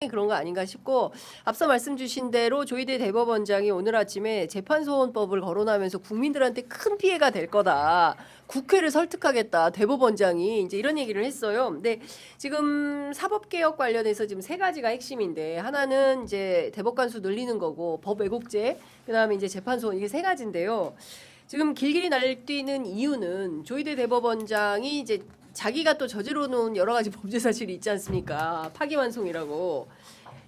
그런 거 아닌가 싶고 앞서 말씀 주신 대로 조희대 대법원장이 오늘 아침에 재판소원법을 거론하면서 국민들한테 큰 피해가 될 거다. 국회를 설득하겠다. 대법원장이 이제 이런 얘기를 했어요. 근데 지금 사법개혁 관련해서 지금 세 가지가 핵심인데 하나는 이제 대법관 수 늘리는 거고 법 왜곡죄, 그다음에 이제 재판소원 이게 세 가지인데요. 지금 길길이 날뛰는 이유는 조희대 대법원장이 이제 자기가 또 저지러놓은 여러 가지 범죄 사실이 있지 않습니까? 파기환송이라고.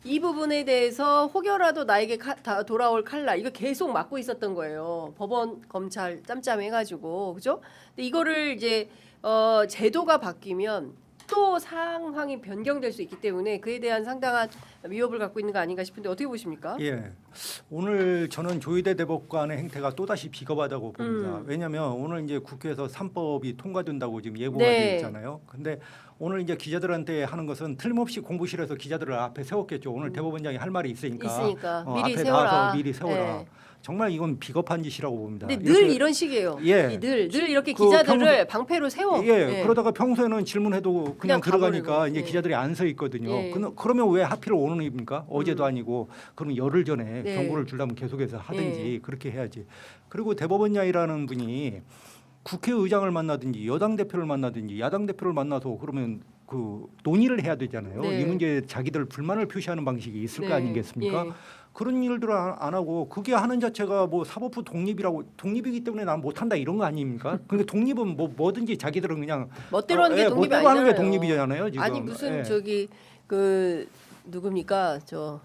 이 부분에 대해서 혹여라도 나에게 다 돌아올 칼날 이거 계속 막고 있었던 거예요. 법원, 검찰 짬짬해가지고 그죠? 근데 이거를 이제 제도가 바뀌면 또 상황이 변경될 수 있기 때문에 그에 대한 상당한 위협을 갖고 있는 거 아닌가 싶은데 어떻게 보십니까? 예, 오늘 저는 조희대 대법관의 행태가 또다시 비겁하다고 봅니다. 왜냐하면 오늘 이제 국회에서 3법이 통과된다고 지금 예고가 네. 되어 있잖아요. 근데 오늘 이제 기자들한테 하는 것은 틀림없이 공부실에서 기자들을 앞에 세웠겠죠. 오늘 대법원장이 할 말이 있으니까 미리 앞에 세워라. 나와서 미리 세워라. 네. 정말 이건 비겁한 짓이라고 봅니다. 근데 늘 이런 식이에요. 예. 늘 이렇게 그 기자들을 방패로 세워. 예, 예. 그러다가 평소에는 질문해도 그냥 들어가니까 가버리고. 이제 예. 기자들이 안 서 있거든요. 예. 그러면 왜 하필 오는 입니까? 어제도 아니고 그럼 열흘 전에 네. 경고를 주려면 계속해서 하든지 그렇게 해야지. 그리고 대법원장이라는 분이 국회의장을 만나든지 여당 대표를 만나든지 야당 대표를 만나서 그러면 그 논의를 해야 되잖아요. 네. 이 문제에 자기들 불만을 표시하는 방식이 있을 거 네. 아니겠습니까? 예. 그런 일들을 안 하고 그게 하는 자체가 뭐 사법부 독립이기 때문에 난 못한다 이런 거 아닙니까? 그러니까 독립은 뭐든지 자기들은 그냥 멋대로 하는 게 독립이 멋대로 하는 게 아니잖아요. 독립이잖아요. 지금. 아니 무슨 예. 저기 그 누굽니까 저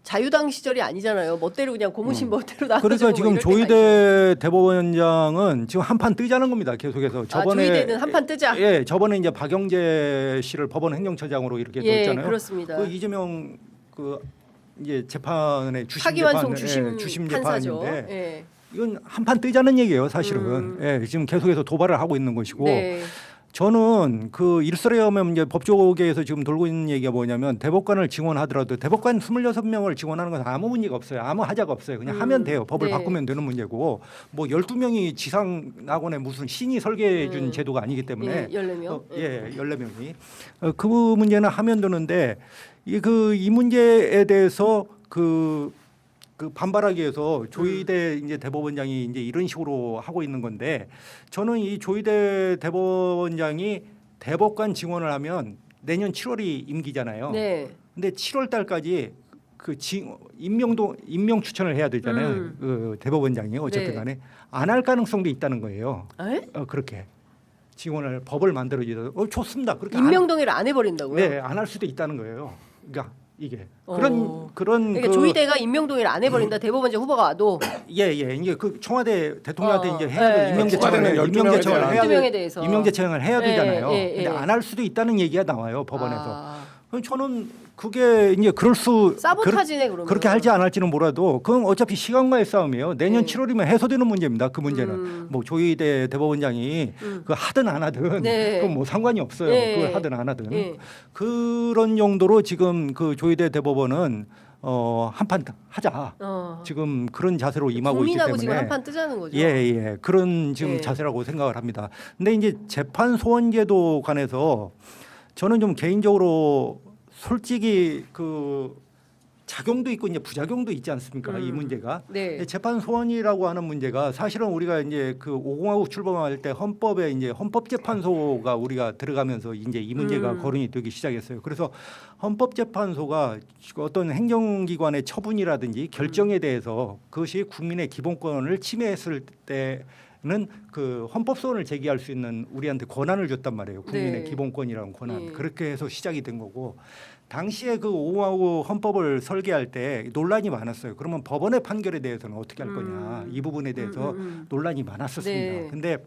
자유당 시절이 아니잖아요. 멋대로 그냥 고무신 멋대로 나가지고 그러니까 지금 이럴 때가 있어요. 조희대 대법원장은 지금 한판 뜨자는 겁니다. 계속해서 조희대는 한판 뜨자. 예, 저번에 이제 박영재 씨를 법원 행정처장으로 이렇게 예, 뒀잖아요. 그렇습니다. 그 이재명 그 이제 재판의 주심 파기환송 재판, 주심 재판인데 판사죠. 예. 이건 한판 뜨자는 얘기예요, 사실은. 예, 지금 계속해서 도발을 하고 있는 것이고. 네. 저는 그 일설에 하면 이제 법조계에서 지금 돌고 있는 얘기가 뭐냐면 대법관을 지원하더라도 대법관 26명을 지원하는 건 아무 문제가 없어요. 아무 하자가 없어요. 그냥 하면 돼요. 법을 네. 바꾸면 되는 문제고 뭐 12명이 지상 낙원에 무슨 신이 설계해 준 제도가 아니기 때문에 14명. 예, 14명이 그 문제는 하면 되는데 이 문제에 대해서 그 반발하기 위해서 조희대 이제 대법원장이 이제 이런 식으로 하고 있는 건데 저는 이 조희대 대법원장이 대법관 지원을 하면 내년 7월이 임기잖아요. 네. 근데 7월 달까지 그 임명 추천을 해야 되잖아요. 그 대법원장이 어쨌든 간에 안 할 가능성도 있다는 거예요. 에? 그렇게 지원을 법을 만들어 주셔서 좋습니다. 그렇게 임명동의를 안 해버린다고요? 네, 안 할 수도 있다는 거예요. 그러니까 이게 그런 그러니까 조희대가 임명동의를 안 해버린다. 대법원장 후보가 와도 예, 이제 그 청와대 대통령한테 이제 네. 해야 돼 청와대는 12명에 대해서. 임명 제청을 해야 되잖아요. 예. 근데 안 할 수도 있다는 얘기가 나와요 법원에서. 아, 그럼 저는 그게 이제 그럴 수 사보타지네 그러면. 그렇게 할지 안 할지는 몰라도 그건 어차피 시간과의 싸움이에요. 내년 7월이면 해소되는 문제입니다. 그 문제는 뭐 조희대 대법원장이 그 하든 안 하든 네. 그건 뭐 상관이 없어요. 네. 그걸 하든 안 하든 예. 그런 정도로 지금 그 조희대 대법원은 한판 하자. 지금 그런 자세로 임하고 있기 국민하고 때문에 지금 한판 뜨자는 거죠. 예. 그런 지금 예. 자세라고 생각을 합니다. 근데 이제 재판 소원제도 관해서 저는 좀 개인적으로 솔직히 그 작용도 있고 이제 부작용도 있지 않습니까? 이 문제가. 네. 재판 소원이라고 하는 문제가 사실은 우리가 이제 그 5공화국 출범할 때 헌법에 이제 헌법재판소가 우리가 들어가면서 이제 이 문제가 거론이 되기 시작했어요. 그래서 헌법재판소가 어떤 행정기관의 처분이라든지 결정에 대해서 그것이 국민의 기본권을 침해했을 때는 그 헌법 소원을 제기할 수 있는 우리한테 권한을 줬단 말이에요. 국민의 네. 기본권이라는 권한. 예. 그렇게 해서 시작이 된 거고 당시에 그 5공화국 헌법을 설계할 때 논란이 많았어요. 그러면 법원의 판결에 대해서는 어떻게 할 거냐 이 부분에 대해서 논란이 많았었습니다. 네. 근데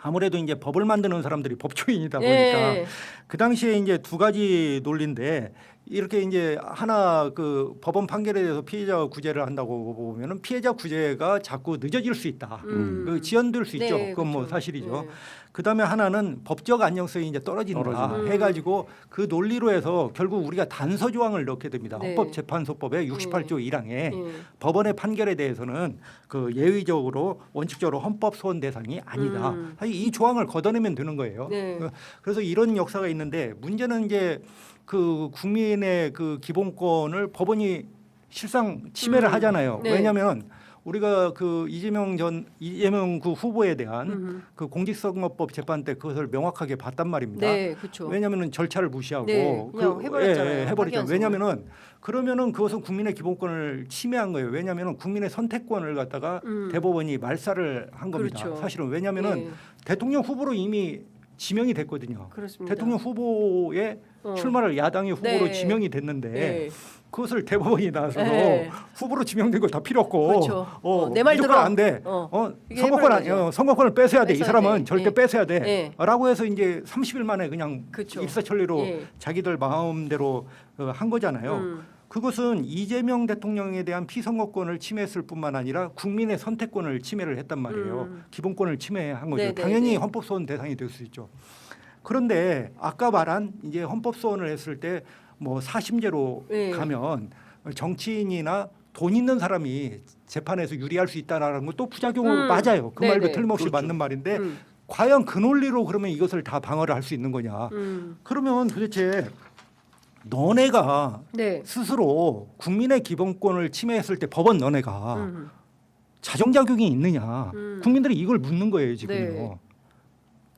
아무래도 이제 법을 만드는 사람들이 법조인이다 보니까 예. 그 당시에 이제 두 가지 논리인데 이렇게 이제 하나 그 법원 판결에 대해서 피해자 구제를 한다고 보면은 피해자 구제가 자꾸 늦어질 수 있다. 그 지연될 수 있죠. 네, 그건 뭐 그렇죠. 사실이죠. 네. 그다음에 하나는 법적 안정성이 이제 떨어진다 해가지고 그 논리로 해서 결국 우리가 단서 조항을 넣게 됩니다. 네. 헌법재판소법의 68조 1항에 예. 법원의 판결에 대해서는 그 예의적으로 원칙적으로 헌법 소원 대상이 아니다. 이 조항을 걷어내면 되는 거예요. 네. 그래서 이런 역사가 있는데 문제는 이제 그 국민의 그 기본권을 법원이 실상 침해를 하잖아요. 네. 왜냐하면 우리가 그 이재명 그 후보에 대한 그 공직선거법 재판 때 그것을 명확하게 봤단 말입니다. 네, 그렇죠. 왜냐하면 절차를 무시하고 네, 그냥 해버렸잖아요. 해버렸잖아요. 확인성을. 왜냐하면은 그러면은 그것은 국민의 기본권을 침해한 거예요. 왜냐하면은 국민의 선택권을 갖다가 대법원이 말살을 한 겁니다. 그렇죠. 사실은 왜냐하면은 예, 대통령 후보로 이미 지명이 됐거든요. 그렇습니다. 대통령 후보의 출마를 야당의 후보로 네. 지명이 됐는데 네. 그것을 대법원이 나서서 네. 후보로 지명된 거 다 필요 없고 그렇죠. 내 말대로 무조건 안 돼. 이게 선거권 해버린 거죠. 선거권을 뺏어야 돼. 이 뺏어야 사람은 돼. 절대 예. 뺏어야 돼. 예. 라고 해서 이제 30일 만에 그냥 그렇죠. 입사천리로 예. 자기들 마음대로 한 거잖아요. 그것은 이재명 대통령에 대한 피선거권을 침해했을 뿐만 아니라 국민의 선택권을 침해를 했단 말이에요. 기본권을 침해한 거죠. 네네네. 당연히 헌법소원 대상이 될 수 있죠. 그런데 아까 말한 이제 헌법소원을 했을 때 뭐 사심제로 네. 가면 정치인이나 돈 있는 사람이 재판에서 유리할 수 있다라는 것도 부작용은 맞아요. 그 네네. 말도 틀림없이 그렇죠. 맞는 말인데 음. 과연 그 논리로 그러면 이것을 다 방어를 할 수 있는 거냐? 음. 그러면 도대체 너네가 네. 스스로 국민의 기본권을 침해했을 때 법원 너네가 음. 자정작용이 있느냐? 국민들이 이걸 묻는 거예요 지금요. 네.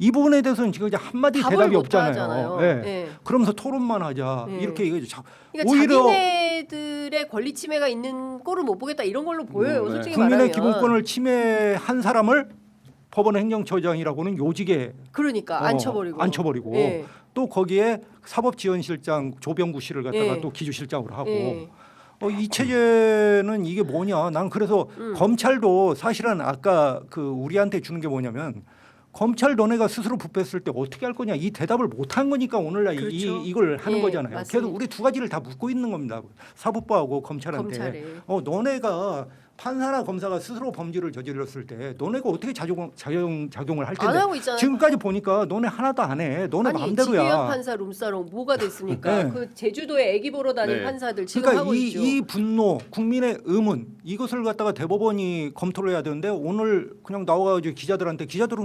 이 부분에 대해서는 지금 이제 한마디 답을 대답이 못 없잖아요. 하잖아요. 예. 네. 그러면서 토론만 하자 네. 이렇게 얘기하죠. 그러니까 오히려 자기네들의 권리 침해가 있는 꼴을 못 보겠다 이런 걸로 보여요. 네. 솔직히 국민의 말하면. 기본권을 침해한 사람을 법원 행정처장이라고는 요직에 그러니까 앉혀버리고. 앉혀버리고 예. 또 거기에 사법지원실장 조병구 씨를 갖다가 예. 또 기주실장으로 하고 예. 이 체제는 이게 뭐냐? 난 그래서 검찰도 사실은 아까 그 우리한테 주는 게 뭐냐면 검찰 너네가 스스로 부패했을 때 어떻게 할 거냐 이 대답을 못 한 거니까 오늘날 그렇죠. 이걸 하는 예, 거잖아요. 맞습니다. 계속 우리 두 가지를 다 묻고 있는 겁니다. 사법부하고 검찰한테. 검찰에. 너네가 판사나 검사가 스스로 범죄를 저질렀을 때 너네가 어떻게 작용을 할 안 텐데 하고 있잖아요. 지금까지 보니까 너네 하나도 안 해. 너네 아니 마음대로야. 지기현 판사 룸사롱 뭐가 됐습니까? 네. 그 제주도에 애기 보러 다닌 네. 판사들 지금 그러니까 하고 있죠. 이 분노, 국민의 의문 이것을 갖다가 대법원이 검토를 해야 되는데 오늘 그냥 나와가지고 기자들은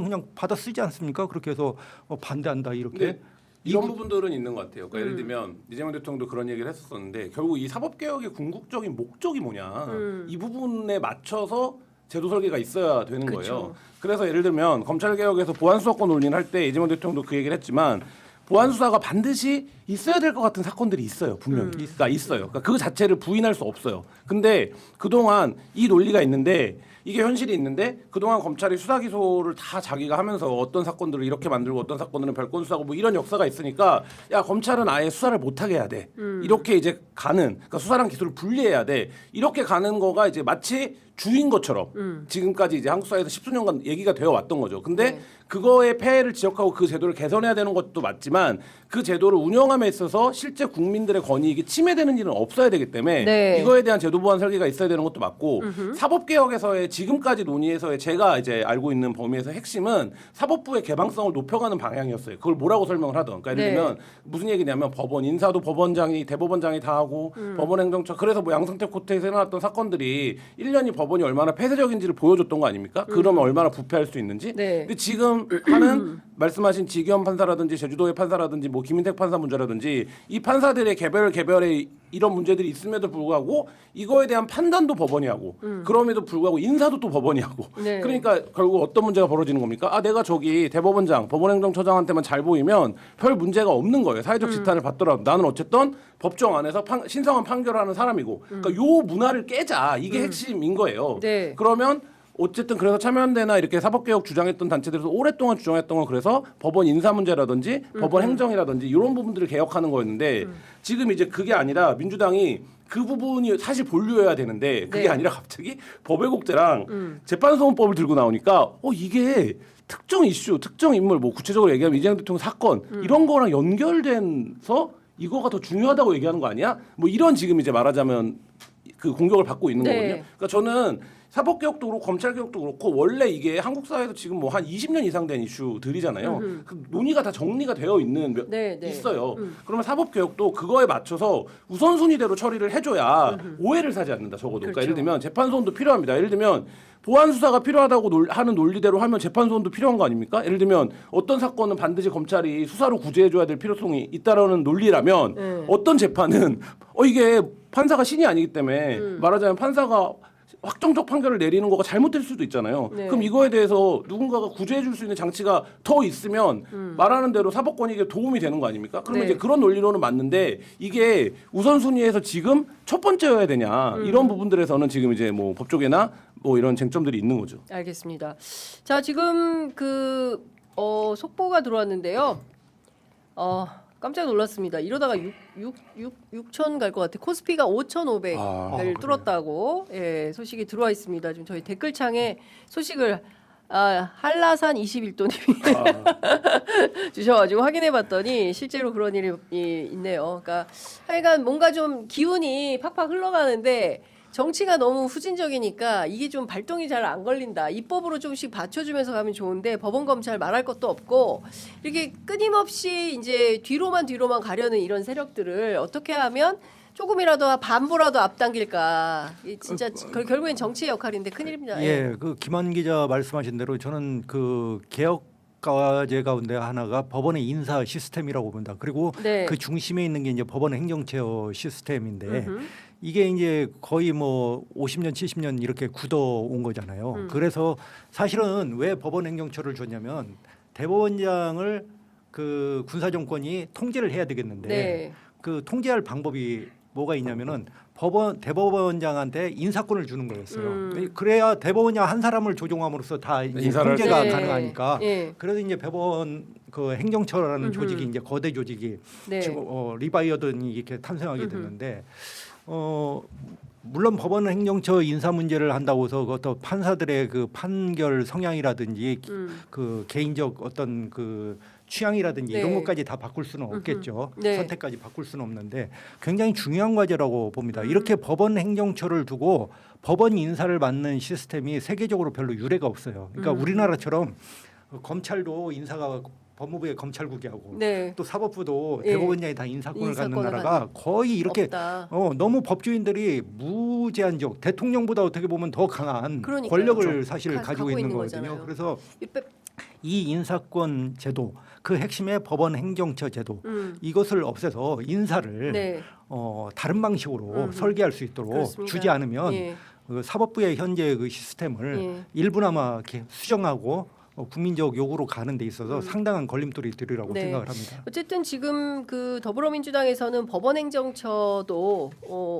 그냥 받아 쓰지 않습니까? 그렇게 해서 반대한다 이렇게. 근데 이런 이- 부분들은 있는 것 같아요. 그러니까 예를 들면 이재명 대통령도 그런 얘기를 했었는데 결국 이 사법개혁의 궁극적인 목적이 뭐냐 이 부분에 맞춰서 제도 설계가 있어야 되는 그쵸. 거예요. 그래서 예를 들면 검찰개혁에서 보안수사권 논의를 할 때 이재명 대통령도 그 얘기를 했지만 보안수사가 반드시 있어야 될 것 같은 사건들이 있어요. 분명히. 그러니까 있어요. 그러니까 그 자체를 부인할 수 없어요. 근데 그동안 이 논리가 있는데 이게 현실이 있는데 그동안 검찰이 수사 기소를 다 자기가 하면서 어떤 사건들을 이렇게 만들고 어떤 사건들은 별건 수사고 뭐 이런 역사가 있으니까 야 검찰은 아예 수사를 못 하게 해야 돼. 이렇게 이제 가는 그러니까 수사랑 기소를 분리해야 돼. 이렇게 가는 거가 이제 마치 주인 것처럼 지금까지 이제 한국 사회에서 10수년간 얘기가 되어 왔던 거죠. 근데 네. 그거의 폐해를 지적하고 그 제도를 개선해야 되는 것도 맞지만 그 제도를 운영함에 있어서 실제 국민들의 권익이 침해되는 일은 없어야 되기 때문에 네. 이거에 대한 제도 보완 설계가 있어야 되는 것도 맞고 사법개혁에서의 지금까지 논의에서의 제가 이제 알고 있는 범위에서 핵심은 사법부의 개방성을 높여가는 방향이었어요. 그걸 뭐라고 설명을 하던. 그러니까 예를 네. 들면 무슨 얘기냐면 법원 인사도 법원장이 대법원장이 다 하고 법원행정처 그래서 뭐 양승태 코트에서 일어났던 사건들이 1년이 법원이 얼마나 폐쇄적인지를 보여줬던 거 아닙니까? 그러면 얼마나 부패할 수 있는지. 네. 근데 지금 하는 말씀하신 지기현 판사라든지 제주도의 판사라든지 뭐 김인택 판사 문제라든지 이 판사들의 개별에 이런 문제들이 있음에도 불구하고 이거에 대한 판단도 법원이 하고 그럼에도 불구하고 인사도 또 법원이 하고 네. 그러니까 결국 어떤 문제가 벌어지는 겁니까? 아 내가 저기 대법원장 법원행정처장한테만 잘 보이면 별 문제가 없는 거예요. 사회적 지탄을 받더라도 나는 어쨌든 법정 안에서 신성한 판결을 하는 사람이고 그러니까 요 문화를 깨자 이게 핵심인 거예요. 네. 그러면 어쨌든 그래서 참여연대나 이렇게 사법개혁 주장했던 단체들에서 오랫동안 주장했던 건 그래서 법원 인사 문제라든지 법원 행정이라든지 이런 부분들을 개혁하는 거였는데 지금 이제 그게 아니라 민주당이 그 부분이 사실 본류여야 되는데 그게 네. 아니라 갑자기 법외국제랑 재판소원법을 들고 나오니까 이게 특정 이슈, 특정 인물 뭐 구체적으로 얘기하면 이재명 대통령 사건 이런 거랑 연결돼서 이거가 더 중요하다고 얘기하는 거 아니야? 뭐 이런 지금 이제 말하자면 그 공격을 받고 있는 네. 거거든요. 그러니까 저는 사법개혁도 그렇고 검찰개혁도 그렇고 원래 이게 한국 사회에서 지금 뭐 한 20년 이상 된 이슈들이잖아요. 그 논의가 다 정리가 되어 있는 네, 네. 있어요. 그러면 사법개혁도 그거에 맞춰서 우선순위대로 처리를 해줘야 오해를 사지 않는다. 적어도. 그러니까 그렇죠. 예를 들면 재판소원도 필요합니다. 예를 들면 보안 수사가 필요하다고 하는 논리대로 하면 재판소원도 필요한 거 아닙니까? 예를 들면 어떤 사건은 반드시 검찰이 수사로 구제해줘야 될 필요성이 있다라는 논리라면 어떤 재판은 이게 판사가 신이 아니기 때문에 말하자면 판사가 확정적 판결을 내리는 거가 잘못될 수도 있잖아요. 네. 그럼 이거에 대해서 누군가가 구제해줄 수 있는 장치가 더 있으면 말하는 대로 사법권이 이게 도움이 되는 거 아닙니까? 그러면 네. 이제 그런 논리로는 맞는데 이게 우선순위에서 지금 첫 번째여야 되냐 이런 부분들에서는 지금 이제 뭐 법조계나 뭐 이런 쟁점들이 있는 거죠. 알겠습니다. 자, 지금 그 속보가 들어왔는데요. 깜짝 놀랐습니다. 이러다가 6천 갈 것 같아. 코스피가 5,500을 뚫었다고 소식이 들어와 있습니다. 지금 저희 댓글창에 소식을 한라산 21도님이 주셔가지고 확인해봤더니 실제로 그런 일이 있네요. 그러니까 하여간 뭔가 좀 기운이 팍팍 흘러가는데 정치가 너무 후진적이니까 이게 좀 발동이 잘 안 걸린다. 입법으로 조금씩 받쳐주면서 가면 좋은데 법원 검찰 말할 것도 없고 이렇게 끊임없이 이제 뒤로만 가려는 이런 세력들을 어떻게 하면 조금이라도 반보라도 앞당길까. 이 진짜 결국엔 정치의 역할인데 큰일입니다. 예, 그 김한 기자 말씀하신 대로 저는 그 개혁 과제 가운데 하나가 법원의 인사 시스템이라고 본다. 그리고 네. 그 중심에 있는 게 이제 법원 행정체어 시스템인데 이게 이제 거의 뭐 50년, 70년 이렇게 굳어온 거잖아요. 그래서 사실은 왜 법원 행정처를 줬냐면 대법원장을 그 군사정권이 통제를 해야 되겠는데 네. 그 통제할 방법이 뭐가 있냐면은 대법원장한테 인사권을 주는 거였어요. 그래야 대법원장 한 사람을 조종함으로써 다 이제 인사를 통제가 할 수- 가능하니까. 네. 그래서 이제 법원 그 행정처라는 조직이 이제 거대 조직이 네. 지금 리바이어든이 이렇게 탄생하게 됐는데 물론 법원 행정처 인사 문제를 한다고 해서 어떤 판사들의 그 판결 성향이라든지 그 개인적 어떤 그 취향이라든지 네. 이런 것까지 다 바꿀 수는 없겠죠. 네. 선택까지 바꿀 수는 없는데 굉장히 중요한 과제라고 봅니다. 이렇게 법원 행정처를 두고 법원 인사를 맡는 시스템이 세계적으로 별로 유례가 없어요. 그러니까 우리나라처럼 검찰도 인사가 법무부의 검찰국이 하고 네. 또 사법부도 예. 대법원장이 다 인사권을 갖는 인사권을 나라가 거의 이렇게 없다. 너무 법조인들이 무제한적 대통령보다 어떻게 보면 더 강한 그러니까요. 권력을 그렇죠. 사실 가지고 있는 거거든요. 거잖아요. 그래서 이 빼- 이 인사권 제도 그 핵심의 법원 행정처 제도 이것을 없애서 인사를 네. 다른 방식으로 설계할 수 있도록 그렇습니다. 주지 않으면 예. 그 사법부의 현재 그 시스템을 예. 일부나마 이렇게 수정하고 국민적 요구로 가는 데 있어서 상당한 걸림돌이 되리라고 네. 생각을 합니다. 어쨌든 지금 그 더불어민주당에서는 법원 행정처도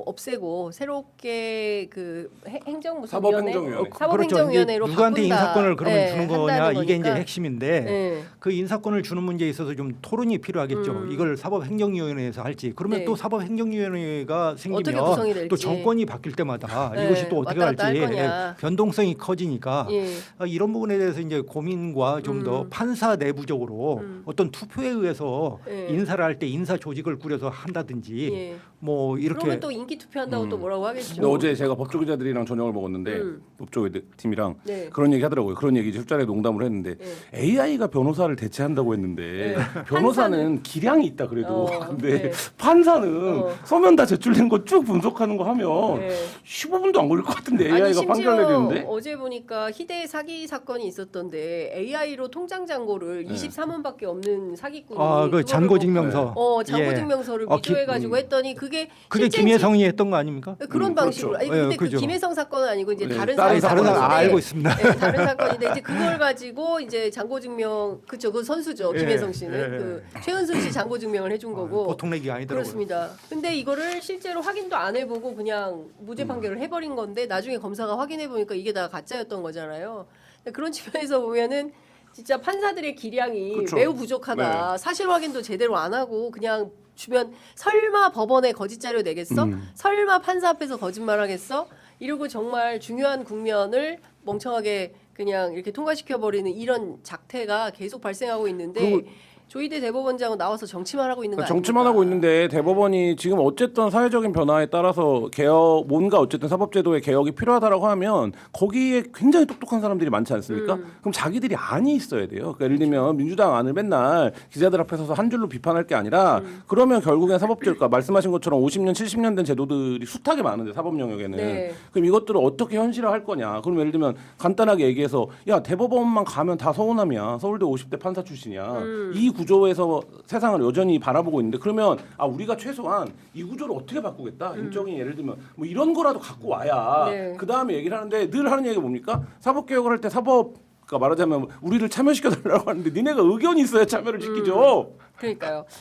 없애고 새롭게 그 행정 무슨 사법행정위원회. 사법행정위원회로 그렇죠. 누구한테 바꾼다. 인사권을 그러면 네, 주는 거냐 한다는 이게 이제 거니까. 핵심인데 네. 그 인사권을 주는 문제에 있어서 좀 토론이 필요하겠죠. 이걸 사법행정위원회에서 할지 그러면 네. 또 사법행정위원회가 어떻게 생기면 구성이 될지. 또 정권이 바뀔 때마다 네, 이것이 또 어떻게 왔다 갔다 할지 할 거냐. 변동성이 커지니까 예. 이런 부분에 대해서 이제 고민과 좀 더 판사 내부적으로 어떤 투표에 의해서 예. 인사를 할 때 인사 조직을 꾸려서 한다든지 예. 뭐 이렇게 그러면 또 인기 투표한다고 또 뭐라고 하겠죠. 근데 어제 제가 법조 기자들이랑 저녁을 먹었는데 법조 팀이랑 네. 그런 얘기 하더라고요. 그런 얘기 이제 술자리에 농담을 했는데 AI가 변호사를 대체한다고 했는데 네. 변호사는 기량이 있다 그래도 근데 네. 판사는 서면 다 제출된 거 쭉 분석하는 거 하면 네. 15분도 안 걸릴 것 같은데 아니 AI가 판결 심지어 내리는데 어제 보니까 희대 사기 사건이 있었던데 AI로 통장 잔고를 23원밖에 없는 사기꾼이 그 그거를 잔고 뭐- 증명서 잔고 예. 증명서를 기- 위조해가지고 했더니 그게 그게 실제인지- 김혜성이 했던 거 아닙니까? 그런 방식으로 그렇죠. 아니 근데 예, 그 그죠. 김혜성 사건은 아니고 이제 네, 다른 다른 다른 사건인데 사람 알고 있습니다. 네, 다른 사건인데 이제 그걸 가지고 이제 잔고 증명 그쵸 그 선수죠 예, 김혜성 씨는 예. 그 최은순 씨 잔고 증명을 해준 거고 보통 얘기 아니더라고요. 그렇습니다. 근데 이거를 실제로 확인도 안 해보고 그냥 무죄 판결을 해버린 건데 나중에 검사가 확인해 보니까 이게 다 가짜였던 거잖아요. 근데 그런 측면에서 보면은 진짜 판사들의 기량이 그쵸. 매우 부족하다. 사실 확인도 제대로 안 하고 그냥 주변 설마 법원에 거짓 자료 내겠어? 설마 판사 앞에서 거짓말하겠어? 이러고 정말 중요한 국면을 멍청하게 그냥 이렇게 통과시켜 버리는 이런 작태가 계속 발생하고 있는데 그리고- 조희대 대법원장은 나와서 정치만 하고 있는 거 아닙니까? 정치만 하고 있는데 대법원이 지금 어쨌든 사회적인 변화에 따라서 개혁 뭔가 어쨌든 사법제도의 개혁이 필요하다라고 하면 거기에 굉장히 똑똑한 사람들이 많지 않습니까? 그럼 자기들이 안이 있어야 돼요. 그러니까 예를 들면 민주당 안을 맨날 기자들 앞에 서서 한 줄로 비판할 게 아니라 그러면 결국엔 사법제도가 말씀하신 것처럼 50년, 70년 된 제도들이 숱하게 많은데 사법 영역에는 네. 그럼 이것들을 어떻게 현실화할 거냐? 그럼 예를 들면 간단하게 얘기해서 야 대법원만 가면 다 서울남이야. 서울대 50대 판사 출신이야. 이 구조에서 세상을 여전히 바라보고 있는데 그러면 우리가 최소한 이 구조를 어떻게 바꾸겠다. 인적인 예를 들면 뭐 이런 거라도 갖고 와야 네. 그 다음에 얘기를 하는데 늘 하는 얘기가 뭡니까? 사법 개혁을 할 때 그러니까 말하자면 우리를 참여시켜 달라고 하는데 니네가 의견이 있어야 참여를 시키죠. 그러니까요.